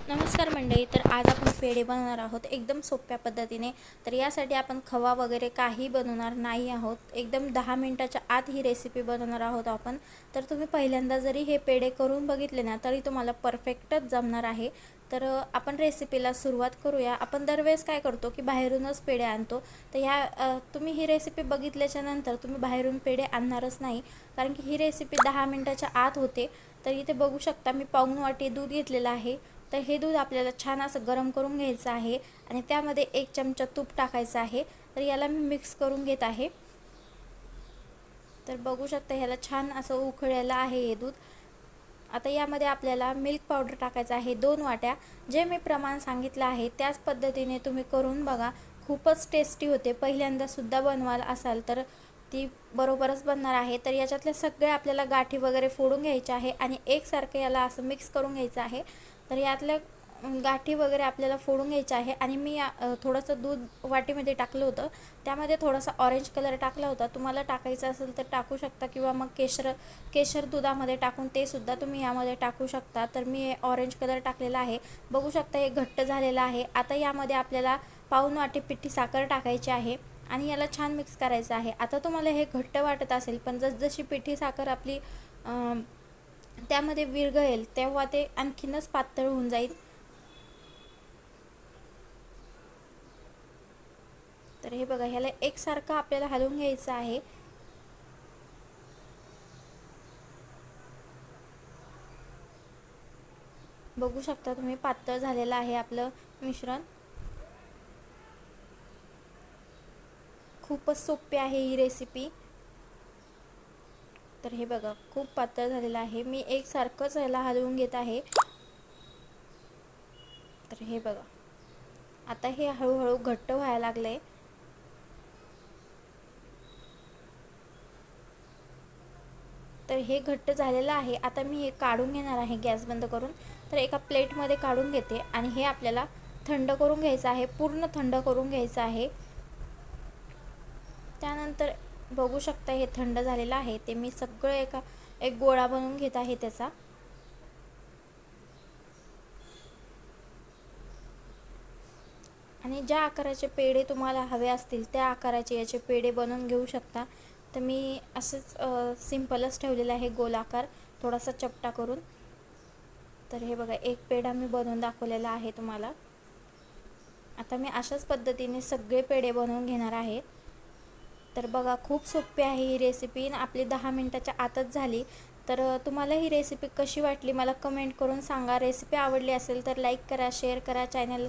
नमस्कार मंडळी. तर आज आपण पेढे बनवणार आहोत एकदम सोप्या पद्धतीने. तर यासाठी आपण खवा वगैरे काही बनवणार नाही आहोत. एकदम 10 मिनिटाच्या आत ही रेसिपी बनवणार आहोत आपण. तर तुम्ही पहिल्यांदा जरी हे पेढे करून बघितले ना तरी तुम्हाला परफेक्टच जमणार आहे. तर आपण रेसिपीला सुरुवात करूया. आपण दरवेळेस काय करतो की बाहेरूनच पेढे आणतो. तर तुम्ही ही रेसिपी बघितल्याच्या नंतर तुम्ही बाहेरून पेढे आणणारच नाही, कारण की ही रेसिपी 10 मिनिटाच्या आत होते. तर इथे बघू शकता मी पाऊण वाटी दूध घेतलेलं आहे. तर हे दूध आपल्याला छान असं गरम करून घ्यायचं आहे आणि त्यामध्ये 1 चमचा तूप टाकायचं आहे. तर याला मी मिक्स करून घेत आहे. तर बघू शकता ह्याला छान असं उकळलेलं आहे हे दूध. आता यामध्ये आपल्याला मिल्क पावडर टाकायचं आहे 2 वाट्या. जे मी प्रमाण सांगितलं आहे त्याच पद्धतीने तुम्ही करून बघा. खूपच टेस्टी होते. पहिल्यांदा सुद्धा बनवाल असाल तर ती बरोबरच बनणार आहे. तर याच्यातल्या सगळ्या आपल्याला गाठी वगैरे फोडून घ्यायच्या आहे आणि एकसारखं याला असं मिक्स करून घ्यायचं आहे. तर यातल्या गाठी वगैरे आपल्याला फोडून घ्यायच्या आहे. आणि मी थोडंसं दूध वाटीमध्ये टाकलं होतं, त्यामध्ये थोडासा ऑरेंज कलर टाकला होता. तुम्हाला टाकायचं असेल तर टाकू शकता किंवा मग केशर दुधामध्ये टाकून ते सुद्धा तुम्ही यामध्ये टाकू शकता. तर मी ऑरेंज कलर टाकलेला आहे. बघू शकता हे घट्ट झालेलं आहे. आता यामध्ये आपल्याला पाऊण वाटी पिठी साखर टाकायची आहे आणि याला छान मिक्स करायचं आहे. आता तुम्हाला हे घट्ट वाटत असेल, पण जसजशी पिठी साखर आपली त्यामध्ये विरघळेल तेव्हा ते आणखीनच पातळ होऊन जाईल. तर हे बघा, ह्याला एकसारखं आपल्याला हलवून घ्यायचं आहे. बघू शकता तुम्ही पातळ झालेलं आहे आपलं मिश्रण. खूपच सोपी आहे ही रेसिपी. तर हे बघा खूप पातळ झालेलं आहे. मी एकसारखंच ह्याला हलवून घेत आहे. तर हे बघा आता हे हळूहळू घट्ट व्हायला लागले. तर हे घट्ट झालेलं आहे. आता मी हे काढून घेणार आहे गॅस बंद करून. तर एका प्लेटमध्ये काढून घेते आणि हे आपल्याला थंड करून घ्यायचं आहे, पूर्ण थंड करून घ्यायचं आहे. त्यानंतर बघू शकता हे थंड झालेलं आहे. ते मी सगळं एक गोळा बनवून घेत आहे त्याचा. आणि ज्या आकाराचे पेढे तुम्हाला हवे असतील त्या आकाराचे याचे पेढे बनवून घेऊ शकता. तर मी असंच सिंपलच ठेवलेलं आहे गोल आकार, थोडासा चपटा करून. तर हे बघा एक पेढा मी बनवून दाखवलेला आहे तुम्हाला. आता मी अशाच पद्धतीने सगळे पेढे बनवून घेणार आहे. तर बघा खूप सोपी आहे ही रेसिपी आणि आपली 10 मिनिटाच्या आतच झाली. तर तुम्हाला ही रेसिपी कशी वाटली मला कमेंट करून सांगा. रेसिपी आवडली असेल तर लाईक करा, शेअर करा, चॅनल